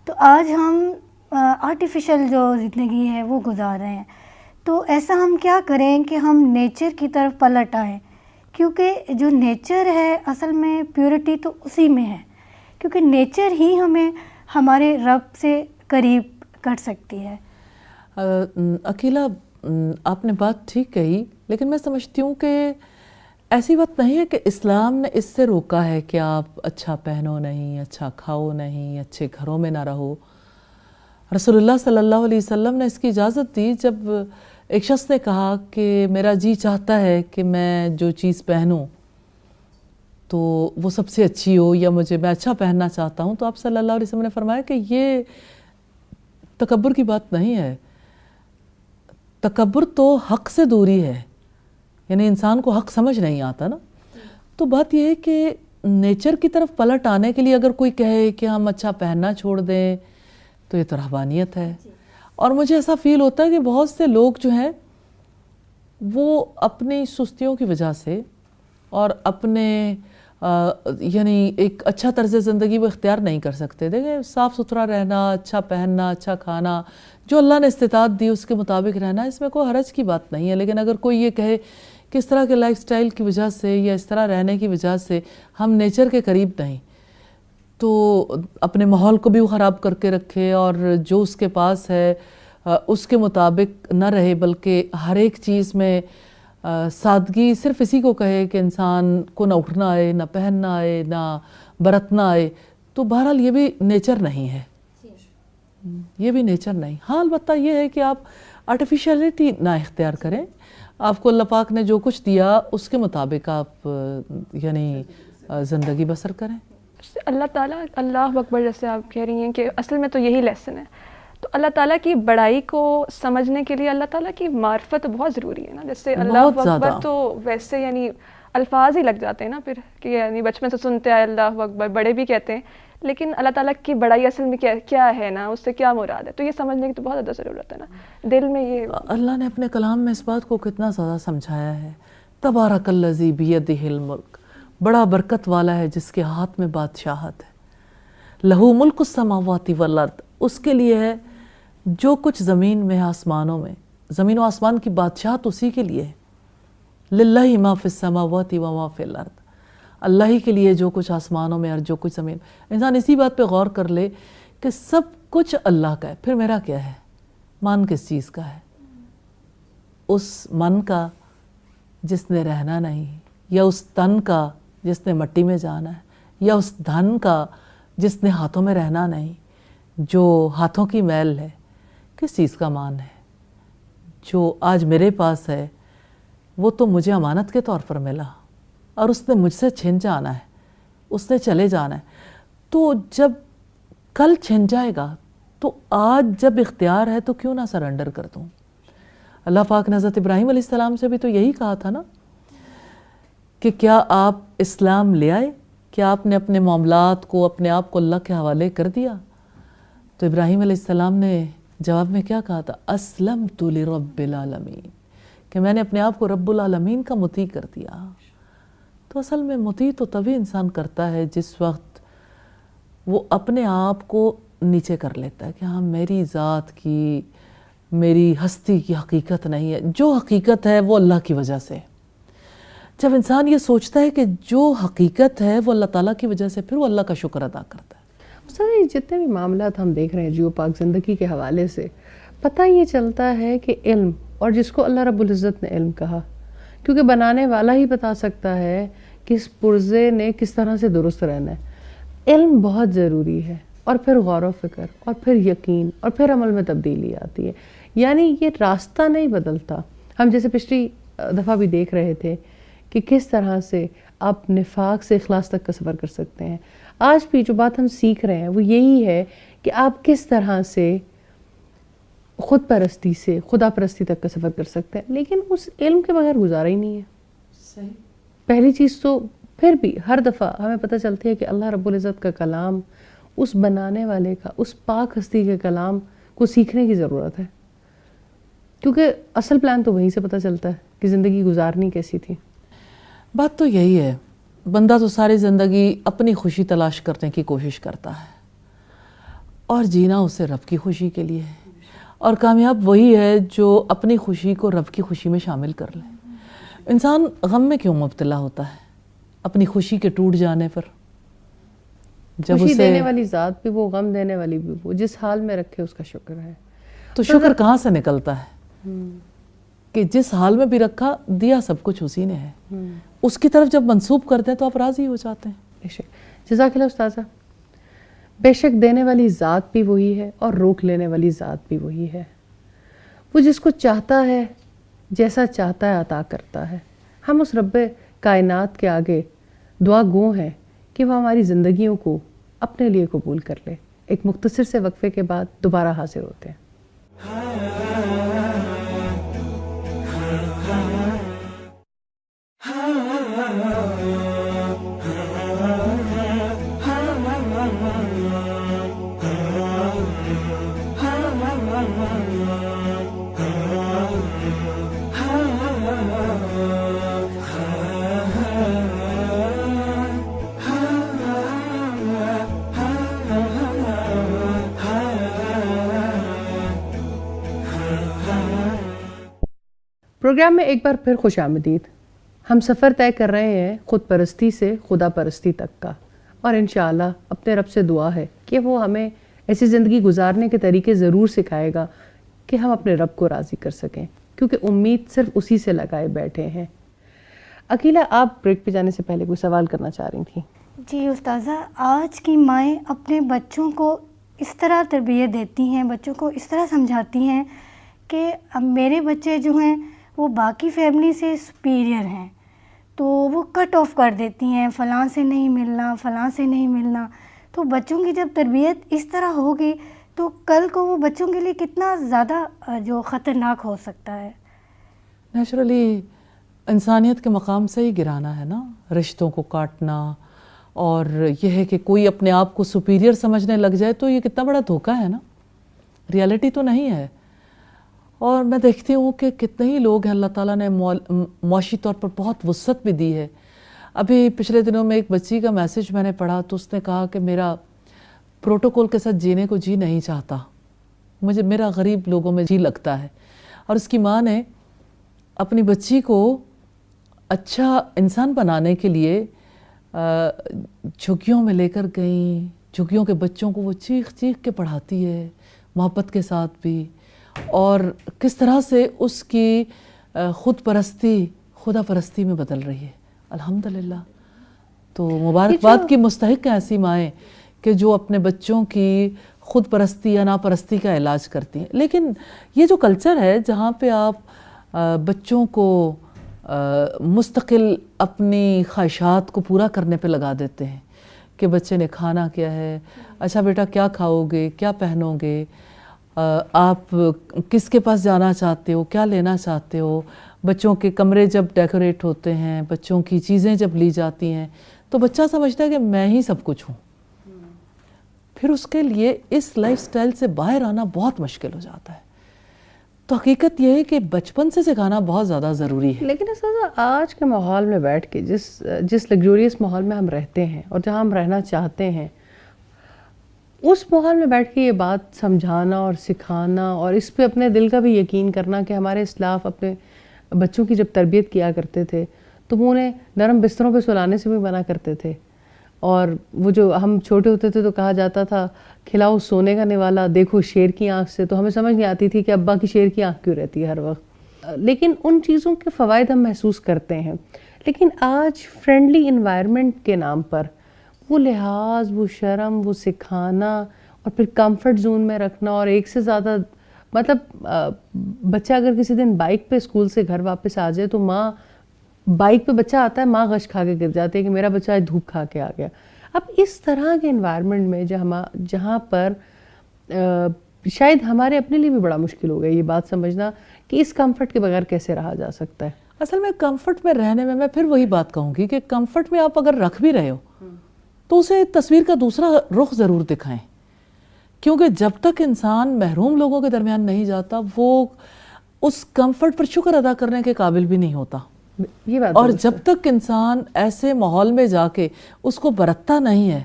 تو آج ہم آرٹیفیشل جو زندگی ہے وہ گزار رہے ہیں. تو ایسا ہم کیا کریں کہ ہم نیچر کی طرف پلٹ آئیں, کیونکہ جو نیچر ہے اصل میں پیورٹی تو اسی میں ہے, کیونکہ نیچر ہی ہمیں ہمارے رب سے قریب کر سکتی ہے. عقیلہ آپ نے بات ٹھیک کہی, لیکن میں سمجھتی ہوں کہ ایسی بات نہیں ہے کہ اسلام نے اس سے روکا ہے کہ آپ اچھا پہنو نہیں, اچھا کھاؤ نہیں, اچھے گھروں میں نہ رہو. رسول اللہ صلی اللہ علیہ وسلم نے اس کی اجازت دی. جب ایک شخص نے کہا کہ میرا جی چاہتا ہے کہ میں جو چیز پہنوں تو وہ سب سے اچھی ہو, یا میں اچھا پہننا چاہتا ہوں, تو آپ صلی اللہ علیہ وسلم نے فرمایا کہ یہ تکبر کی بات نہیں ہے. تکبر تو حق سے دوری ہے, یعنی انسان کو حق سمجھ نہیں آتا نا. تو بات یہ ہے کہ نیچر کی طرف پلٹ آنے کے لیے اگر کوئی کہے کہ ہم اچھا پہننا چھوڑ دیں تو یہ تو رہبانیت ہے. اور مجھے ایسا فیل ہوتا ہے کہ بہت سے لوگ جو ہیں وہ اپنی سستیوں کی وجہ سے اور اپنے یعنی ایک اچھا طرز زندگی وہ اختیار نہیں کر سکتے. دیکھیں, صاف ستھرا رہنا, اچھا پہننا, اچھا کھانا, جو اللہ نے استطاعت دی اس کے مطابق رہنا, اس میں کوئی حرج کی بات نہیں ہے. لیکن اگر کوئی یہ کہے کہ اس طرح کے لائف سٹائل کی وجہ سے یا اس طرح رہنے کی وجہ سے ہم نیچر کے قریب نہیں, تو اپنے ماحول کو بھی وہ خراب کر کے رکھے اور جو اس کے پاس ہے اس کے مطابق نہ رہے, بلکہ ہر ایک چیز میں سادگی صرف اسی کو کہے کہ انسان کو نہ اٹھنا آئے, نہ پہننا آئے, نہ برتنا آئے, تو بہرحال یہ بھی نیچر نہیں ہے, یہ بھی نیچر نہیں. ہاں البتہ یہ ہے کہ آپ آرٹیفیشلٹی نہ اختیار کریں. آپ کو اللہ پاک نے جو کچھ دیا اس کے مطابق آپ یعنی زندگی بسر کریں. اللہ تعالیٰ اللہ اکبر جیسے آپ کہہ رہی ہیں کہ اصل میں تو یہی لیسن ہے. تو اللہ تعالیٰ کی بڑائی کو سمجھنے کے لیے اللہ تعالیٰ کی معرفت بہت ضروری ہے نا. جیسے اللہ اکبر تو ویسے یعنی الفاظ ہی لگ جاتے ہیں نا پھر کہ یعنی بچپن سے سنتے آئے اللہ اکبر, بڑے بھی کہتے ہیں, لیکن اللہ تعالیٰ کی بڑائی اصل میں کیا ہے نا, اس سے کیا مراد ہے, تو یہ سمجھنے کی تو بہت زیادہ ضرورت ہے نا دل میں. یہ اللہ نے اپنے کلام میں اس بات کو کتنا زیادہ سمجھایا ہے. تبارک الذی بیدہ الملک, بڑا برکت والا ہے جس کے ہاتھ میں بادشاہت ہے. لہو ملک السماوات والارض, اس کے لیے ہے جو کچھ زمین میں آسمانوں میں, زمین و آسمان کی بادشاہت اسی کے لیے ہے. للہ ما فی السماوات و ما فی الارض, اللہ ہی کے لیے جو کچھ آسمانوں میں اور جو کچھ زمین. انسان اسی بات پہ غور کر لے کہ سب کچھ اللہ کا ہے, پھر میرا کیا ہے؟ من کس چیز کا ہے؟ اس من کا جس نے رہنا نہیں, یا اس تن کا جس نے مٹی میں جانا ہے, یا اس دھن کا جس نے ہاتھوں میں رہنا نہیں, جو ہاتھوں کی میل ہے. کس چیز کا مان ہے؟ جو آج میرے پاس ہے وہ تو مجھے امانت کے طور پر ملا, اور اس نے مجھ سے چھن جانا ہے, اس نے چلے جانا ہے. تو جب کل چھن جائے گا تو آج جب اختیار ہے تو کیوں نہ سرنڈر کر دوں. اللہ پاک نے حضرت ابراہیم علیہ السلام سے بھی تو یہی کہا تھا نا کہ کیا آپ اسلام لے آئے, کیا آپ نے اپنے معاملات کو, اپنے آپ کو اللہ کے حوالے کر دیا؟ تو ابراہیم علیہ السلام نے جواب میں کیا کہا تھا؟ اسلمت لرب العالمین, کہ میں نے اپنے آپ کو رب العالمین کا مطیع کر دیا. تو اصل میں مطیع تو تبھی انسان کرتا ہے جس وقت وہ اپنے آپ کو نیچے کر لیتا ہے کہ ہاں میری ذات کی, میری ہستی کی حقیقت نہیں ہے, جو حقیقت ہے وہ اللہ کی وجہ سے. جب انسان یہ سوچتا ہے کہ جو حقیقت ہے وہ اللہ تعالیٰ کی وجہ سے, پھر وہ اللہ کا شکر ادا کرتا ہے. سر جتنے بھی معاملات ہم دیکھ رہے ہیں جیو پاک زندگی کے حوالے سے, پتہ یہ چلتا ہے کہ علم, اور جس کو اللہ رب العزت نے علم کہا, کیونکہ بنانے والا ہی بتا سکتا ہے کہ اس پرزے نے کس طرح سے درست رہنا ہے. علم بہت ضروری ہے, اور پھر غور و فکر, اور پھر یقین, اور پھر عمل میں تبدیلی آتی ہے. یعنی یہ راستہ نہیں بدلتا. ہم جیسے پچھلی دفعہ بھی دیکھ رہے تھے کہ کس طرح سے آپ نفاق سے اخلاص تک کا سفر کر سکتے ہیں. آج بھی جو بات ہم سیکھ رہے ہیں وہ یہی ہے کہ آپ کس طرح سے خود پرستی سے خدا پرستی تک کا سفر کر سکتے ہیں, لیکن اس علم کے بغیر گزارا ہی نہیں ہے. صحیح. پہلی چیز تو پھر بھی ہر دفعہ ہمیں پتہ چلتی ہے کہ اللہ رب العزت کا کلام, اس بنانے والے کا, اس پاک ہستی کے کلام کو سیکھنے کی ضرورت ہے, کیونکہ اصل پلان تو وہیں سے پتہ چلتا ہے کہ زندگی گزارنی کیسی تھی. بات تو یہی ہے, بندہ تو ساری زندگی اپنی خوشی تلاش کرنے کی کوشش کرتا ہے, اور جینا اسے رب کی خوشی کے لیے ہے, اور کامیاب وہی ہے جو اپنی خوشی کو رب کی خوشی میں شامل کر لے. انسان غم میں کیوں مبتلا ہوتا ہے؟ اپنی خوشی کے ٹوٹ جانے پر. جب خوشی اسے دینے والی ذات بھی وہ, غم دینے والی بھی وہ, جس حال میں رکھے اس کا شکر ہے. تو شکر کہاں سے نکلتا ہے کہ جس حال میں بھی رکھا دیا سب کچھ اسی نے ہے, اس کی طرف جب منسوب کرتے ہیں تو آپ راضی ہو جاتے ہیں. بے شک. جزاک اللہ استاذہ. بے شک دینے والی ذات بھی وہی ہے اور روک لینے والی ذات بھی وہی ہے. وہ جس کو چاہتا ہے جیسا چاہتا ہے عطا کرتا ہے. ہم اس رب کائنات کے آگے دعا گو ہیں کہ وہ ہماری زندگیوں کو اپنے لیے قبول کر لے. ایک مختصر سے وقفے کے بعد دوبارہ حاضر ہوتے ہیں. پروگرام میں ایک بار پھر خوش آمدید. ہم سفر طے کر رہے ہیں خود پرستی سے خدا پرستی تک کا, اور انشاءاللہ اپنے رب سے دعا ہے کہ وہ ہمیں ایسی زندگی گزارنے کے طریقے ضرور سکھائے گا کہ ہم اپنے رب کو راضی کر سکیں, کیونکہ امید صرف اسی سے لگائے بیٹھے ہیں. عقیلہ, آپ بریک پہ جانے سے پہلے کوئی سوال کرنا چاہ رہی تھیں. جی استاذہ, آج کی مائیں اپنے بچوں کو اس طرح تربیت دیتی ہیں, بچوں کو اس طرح سمجھاتی ہیں کہ اب میرے بچے جو ہیں وہ باقی فیملی سے سپیریئر ہیں، تو وہ کٹ آف کر دیتی ہیں، فلاں سے نہیں ملنا، فلاں سے نہیں ملنا. تو بچوں کی جب تربیت اس طرح ہوگی تو کل کو وہ بچوں کے لیے کتنا زیادہ جو خطرناک ہو سکتا ہے. نیچرلی انسانیت کے مقام سے ہی گرانا ہے نا، رشتوں کو کاٹنا. اور یہ ہے کہ کوئی اپنے آپ کو سپیریئر سمجھنے لگ جائے تو یہ کتنا بڑا دھوکہ ہے نا، ریالٹی تو نہیں ہے. اور میں دیکھتی ہوں کہ کتنے ہی لوگ ہیں اللہ تعالیٰ نے معاشی طور پر بہت وسعت بھی دی ہے. ابھی پچھلے دنوں میں ایک بچی کا میسج میں نے پڑھا تو اس نے کہا کہ میرا پروٹوکول کے ساتھ جینے کو جی نہیں چاہتا، میرا غریب لوگوں میں جی لگتا ہے. اور اس کی ماں نے اپنی بچی کو اچھا انسان بنانے کے لیے جھگیوں میں لے کر گئیں. جھگیوں کے بچوں کو وہ چیخ چیخ کے پڑھاتی ہے، محبت کے ساتھ بھی. اور کس طرح سے اس کی خود پرستی خدا پرستی میں بدل رہی ہے الحمدللہ. تو مبارکباد کی مستحق ہیں ایسی مائیں کہ جو اپنے بچوں کی خود پرستی یا ناپرستی کا علاج کرتی ہیں. لیکن یہ جو کلچر ہے جہاں پہ آپ بچوں کو مستقل اپنی خواہشات کو پورا کرنے پہ لگا دیتے ہیں کہ بچے نے کھانا کیا ہے، اچھا بیٹا کیا کھاؤ گے، کیا پہنو گے، آپ کس کے پاس جانا چاہتے ہو، کیا لینا چاہتے ہو. بچوں کے کمرے جب ڈیکوریٹ ہوتے ہیں، بچوں کی چیزیں جب لی جاتی ہیں تو بچہ سمجھتا ہے کہ میں ہی سب کچھ ہوں. پھر اس کے لیے اس لائف سٹائل سے باہر آنا بہت مشکل ہو جاتا ہے. تو حقیقت یہ ہے کہ بچپن سے سکھانا بہت زیادہ ضروری ہے. لیکن اساتذہ آج کے ماحول میں بیٹھ کے جس لگزوریس ماحول میں ہم رہتے ہیں اور جہاں ہم رہنا چاہتے ہیں، اس ماحول میں بیٹھ کے یہ بات سمجھانا اور سکھانا اور اس پہ اپنے دل کا بھی یقین کرنا کہ ہمارے اسلاف اپنے بچوں کی جب تربیت کیا کرتے تھے تو وہ انہیں نرم بستروں پہ سلانے سے بھی منع کرتے تھے. اور وہ جو ہم چھوٹے ہوتے تھے تو کہا جاتا تھا کھلاؤ سونے کا نوالا، دیکھو شیر کی آنکھ سے، تو ہمیں سمجھ نہیں آتی تھی کہ ابا کی شیر کی آنکھ کیوں رہتی ہے ہر وقت. لیکن ان چیزوں کے فوائد ہم محسوس کرتے ہیں. لیکن آج فرینڈلی انوائرمنٹ کے نام پر وہ لحاظ، وہ شرم، وہ سکھانا اور پھر کمفرٹ زون میں رکھنا، اور ایک سے زیادہ مطلب بچہ اگر کسی دن بائک پہ اسکول سے گھر واپس آ جائے تو ماں بائک پہ بچہ آتا ہے، ماں غش کھا کے گر جاتی ہے کہ میرا بچہ آج دھوپ کھا کے آ گیا. اب اس طرح کے انوائرمنٹ میں جہاں پر شاید ہمارے اپنے لیے بھی بڑا مشکل ہو گیا یہ بات سمجھنا کہ اس کمفرٹ کے بغیر کیسے رہا جا سکتا ہے. اصل میں کمفرٹ میں رہنے میں پھر وہی بات کہوں گی کہ کمفرٹ میں آپ اگر رکھ بھی رہے ہو تو اسے تصویر کا دوسرا رخ ضرور دکھائیں. کیونکہ جب تک انسان محروم لوگوں کے درمیان نہیں جاتا وہ اس کمفرٹ پر شکر ادا کرنے کے قابل بھی نہیں ہوتا. یہ بات اور جب تک انسان ایسے ماحول میں جا کے اس کو برتتا نہیں ہے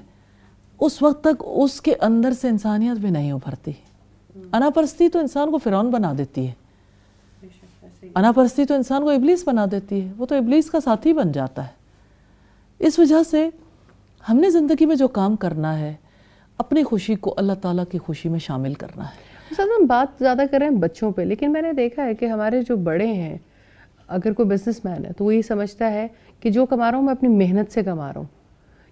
اس وقت تک اس کے اندر سے انسانیت بھی نہیں ابھرتی. انا پرستی تو انسان کو فرعون بنا دیتی ہے، انا پرستی تو انسان کو ابلیس بنا دیتی ہے، وہ تو ابلیس کا ساتھی بن جاتا ہے. اس وجہ سے ہم نے زندگی میں جو کام کرنا ہے اپنی خوشی کو اللہ تعالیٰ کی خوشی میں شامل کرنا ہے. سر ہم بات زیادہ کریں بچوں پہ، لیکن میں نے دیکھا ہے کہ ہمارے جو بڑے ہیں، اگر کوئی بزنس مین ہے تو وہ یہ سمجھتا ہے کہ جو کما رہا ہوں میں اپنی محنت سے کما رہا ہوں،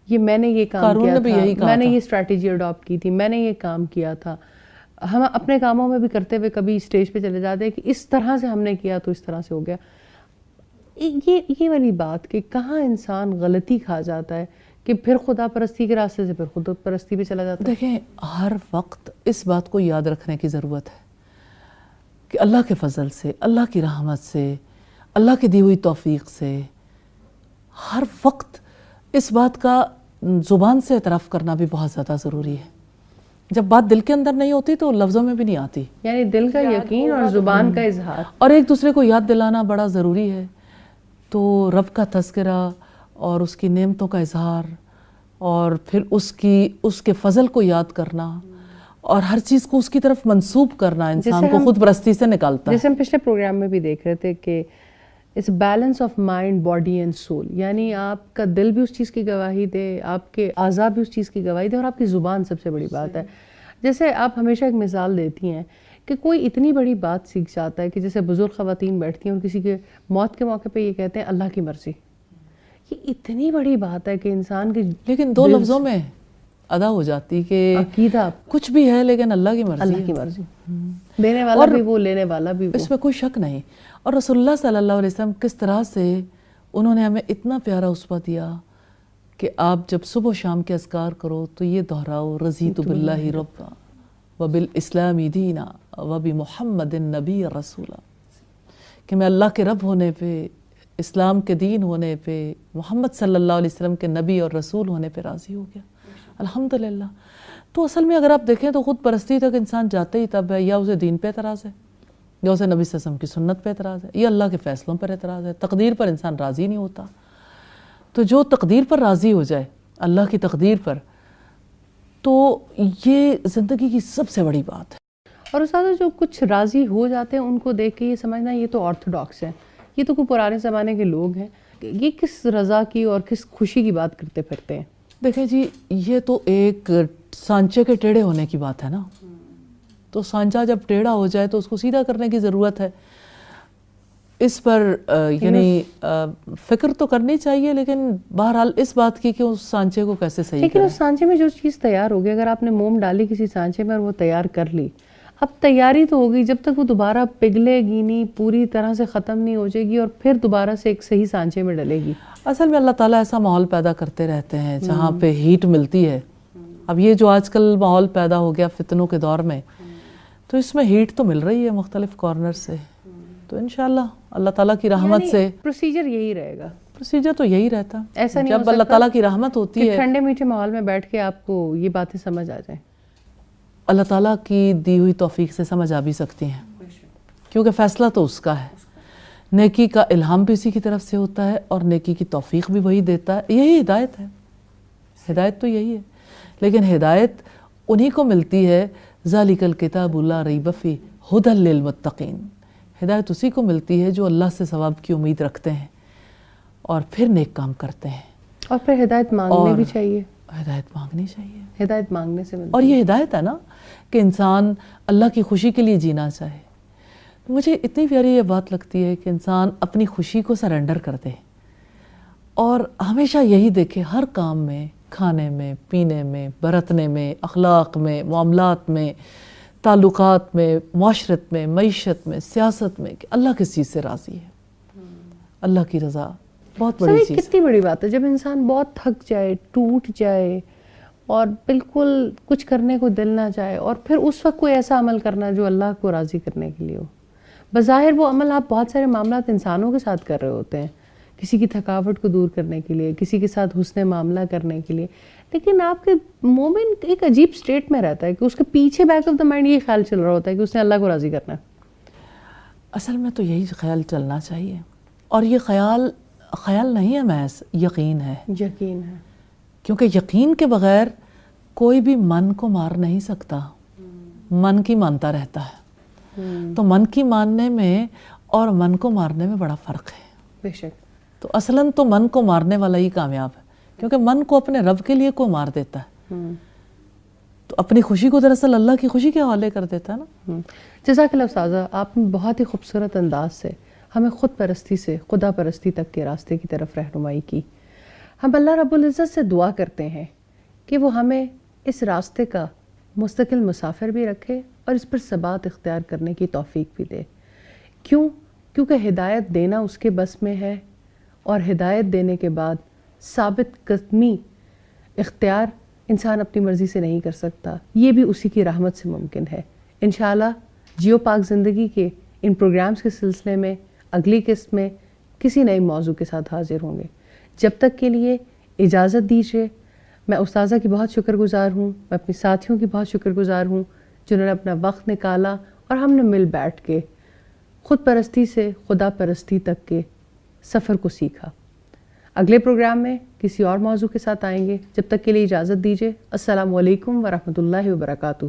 یہ میں نے یہ کام کیا تھا، میں نے یہ اسٹریٹجی اڈاپٹ کی تھی، میں نے یہ کام کیا تھا. ہم اپنے کاموں میں بھی کرتے ہوئے کبھی اسٹیج پہ چلے جاتے ہیں کہ اس طرح سے ہم نے کیا تو اس طرح سے ہو گیا. یہ والی بات کہ کہاں انسان غلطی کھا جاتا ہے کہ پھر خدا پرستی کے راستے سے پھر خدا پرستی پہ چلا جاتا ہے. دیکھیں ہر وقت اس بات کو یاد رکھنے کی ضرورت ہے کہ اللہ کے فضل سے، اللہ کی رحمت سے، اللہ کی دی ہوئی توفیق سے ہر وقت اس بات کا زبان سے اعتراف کرنا بھی بہت زیادہ ضروری ہے. جب بات دل کے اندر نہیں ہوتی تو لفظوں میں بھی نہیں آتی. یعنی دل کا یقین اور زبان کا اظہار اور ایک دوسرے کو یاد دلانا بڑا ضروری ہے. تو رب کا تذکرہ اور اس کی نعمتوں کا اظہار اور پھر اس کے فضل کو یاد کرنا اور ہر چیز کو اس کی طرف منسوب کرنا انسان کو خود پرستی سے نکالتا ہے. جیسے ہم پچھلے پروگرام میں بھی دیکھ رہے تھے کہ اس balance of mind, body and soul, یعنی آپ کا دل بھی اس چیز کی گواہی دے، آپ کے اعضاء بھی اس چیز کی گواہی دے، اور آپ کی زبان سب سے بڑی بات ہے. جیسے آپ ہمیشہ ایک مثال دیتی ہیں کہ کوئی اتنی بڑی بات سیکھ جاتا ہے کہ جیسے بزرگ خواتین بیٹھتی ہیں اور کسی کے موت کے موقع پہ یہ کہتے ہیں اللہ کی مرضی. یہ اتنی بڑی بات ہے کہ انسان کی لیکن دو لفظوں میں ادا ہو جاتی کہ عقیدہ کچھ بھی ہے لیکن اللہ کی مرضی اللہ کی مرضی، دینے والا بھی وہ، لینے والا بھی وہ، اس میں کوئی شک نہیں. اور رسول اللہ صلی اللہ علیہ وسلم کس طرح سے انہوں نے ہمیں اتنا پیارا اسوہ دیا کہ آپ جب صبح و شام کے اذکار کرو تو یہ دہراؤ، رضیت باللہ ربا وبالاسلام دینا وبمحمد نبی رسولا، کہ میں اللہ کے رب ہونے پہ، اسلام کے دین ہونے پہ، محمد صلی اللہ علیہ وسلم کے نبی اور رسول ہونے پہ راضی ہو گیا. الحمدللہ. تو اصل میں اگر آپ دیکھیں تو خود پرستی تک انسان جاتے ہی تب ہے، یا اسے دین پہ اعتراض ہے، یا اسے نبی صلی اللہ علیہ وسلم کی سنت پہ اعتراض ہے، یا اللہ کے فیصلوں پر اعتراض ہے. تقدیر پر انسان راضی نہیں ہوتا. تو جو تقدیر پر راضی ہو جائے، اللہ کی تقدیر پر، تو یہ زندگی کی سب سے بڑی بات ہے. اور استاد جو کچھ راضی ہو جاتے ہیں ان کو دیکھ کے یہ سمجھنا یہ تو آرتھوڈاکس ہیں، یہ تو کوئی پرانے زمانے کے لوگ ہیں، یہ کس رضا کی اور کس خوشی کی بات کرتے پھرتے ہیں. دیکھیں جی، یہ تو ایک سانچے کے ٹیڑھے ہونے کی بات ہے نا. تو سانچہ جب ٹیڑھا ہو جائے تو اس کو سیدھا کرنے کی ضرورت ہے. اس پر یعنی فکر تو کرنی چاہیے، لیکن بہرحال اس بات کی کہ اس سانچے کو کیسے صحیح لیکن کریں. اس سانچے میں جو چیز تیار ہوگی، اگر آپ نے موم ڈالی کسی سانچے میں اور وہ تیار کر لی، اب تیاری تو ہوگی، جب تک وہ دوبارہ پگھلے گی نہیں، پوری طرح سے ختم نہیں ہو جائے گی اور پھر دوبارہ سے ایک صحیح سانچے میں ڈلے گی. اصل میں اللہ تعالیٰ ایسا ماحول پیدا کرتے رہتے ہیں جہاں پہ ہیٹ ملتی ہے. اب یہ جو آج کل ماحول پیدا ہو گیا فتنوں کے دور میں، تو اس میں ہیٹ تو مل رہی ہے مختلف کارنر سے. تو انشاءاللہ اللہ تعالیٰ کی رحمت سے پروسیجر یہی رہے گا. پروسیجر تو یہی رہتا. ایسا نہیں جب اللہ تعالیٰ کی رحمت ہوتی ہے، ٹھنڈے میٹھے ماحول میں بیٹھ کے آپ کو یہ باتیں سمجھ آ جائیں. اللہ تعالیٰ کی دی ہوئی توفیق سے سمجھ آ بھی سکتی ہیں، کیونکہ فیصلہ تو اس کا ہے. نیکی کا الہام بھی اسی کی طرف سے ہوتا ہے اور نیکی کی توفیق بھی وہی دیتا ہے. یہی ہدایت ہے. ہدایت تو یہی ہے. لیکن ہدایت انہی کو ملتی ہے، ذالک الکتاب لا ریب فیہ ھدی للمتقین. ہدایت اسی کو ملتی ہے جو اللہ سے ثواب کی امید رکھتے ہیں اور پھر نیک کام کرتے ہیں. اور پھر ہدایت مانگنے بھی چاہیے. ہدایت مانگنی چاہیے. ہدایت مانگنے سے ملتی. اور یہ ہدایت ہے نا کہ انسان اللہ کی خوشی کے لیے جینا چاہے. مجھے اتنی پیاری یہ بات لگتی ہے کہ انسان اپنی خوشی کو سرنڈر کر دے اور ہمیشہ یہی دیکھے ہر کام میں، کھانے میں، پینے میں، برتنے میں، اخلاق میں، معاملات میں، تعلقات میں، معاشرت میں، معیشت میں، سیاست میں، کہ اللہ کس چیز سے راضی ہے. اللہ کی رضا بہت بڑی چیز ہے. کتنی بڑی بات ہے جب انسان بہت تھک جائے، ٹوٹ جائے اور بالکل کچھ کرنے کو دل نہ چاہے، اور پھر اس وقت کوئی ایسا عمل کرنا جو اللہ کو راضی کرنے کے لیے ہو. بظاہر وہ عمل آپ بہت سارے معاملات انسانوں کے ساتھ کر رہے ہوتے ہیں، کسی کی تھکاوٹ کو دور کرنے کے لیے، کسی کے ساتھ حسن معاملہ کرنے کے لیے، لیکن آپ کے مومن ایک عجیب سٹیٹ میں رہتا ہے کہ اس کے پیچھے بیک آف دا مائنڈ یہ خیال چل رہا ہوتا ہے کہ اس نے اللہ کو راضی کرنا ہے. اصل میں تو یہی خیال چلنا چاہیے. اور یہ خیال نہیں ہے، محض یقین ہے. یقین ہے. کیونکہ یقین کے بغیر کوئی بھی من کو مار نہیں سکتا. من کی مانتا رہتا ہے. تو من کی ماننے میں اور من کو مارنے میں بڑا فرق ہے. بے شک. تو اصلاً تو من کو مارنے والا ہی کامیاب ہے، کیونکہ من کو اپنے رب کے لیے کو مار دیتا ہے، تو اپنی خوشی کو دراصل اللہ کی خوشی کے حوالے کر دیتا ہے نا. جزاک اللہ استاذہ، آپ نے بہت ہی خوبصورت انداز سے ہمیں خود پرستی سے خدا پرستی تک کے راستے کی طرف رہنمائی کی. ہم اللہ رب العزت سے دعا کرتے ہیں کہ وہ ہمیں اس راستے کا مستقل مسافر بھی رکھے اور اس پر ثبات اختیار کرنے کی توفیق بھی دے. کیونکہ ہدایت دینا اس کے بس میں ہے، اور ہدایت دینے کے بعد ثابت قدمی اختیار انسان اپنی مرضی سے نہیں کر سکتا. یہ بھی اسی کی رحمت سے ممکن ہے. انشاءاللہ جیو پاک زندگی کے ان پروگرامز کے سلسلے میں اگلی قسط میں کسی نئے موضوع کے ساتھ حاضر ہوں گے. جب تک کے لیے اجازت دیجیے. میں استاذہ کی بہت شکر گزار ہوں، میں اپنے ساتھیوں کی بہت شکر گزار ہوں جنہوں نے اپنا وقت نکالا اور ہم نے مل بیٹھ کے خود پرستی سے خدا پرستی تک کے سفر کو سیکھا. اگلے پروگرام میں کسی اور موضوع کے ساتھ آئیں گے. جب تک کے لیے اجازت دیجیے. السلام علیکم ورحمۃ اللہ وبرکاتہ.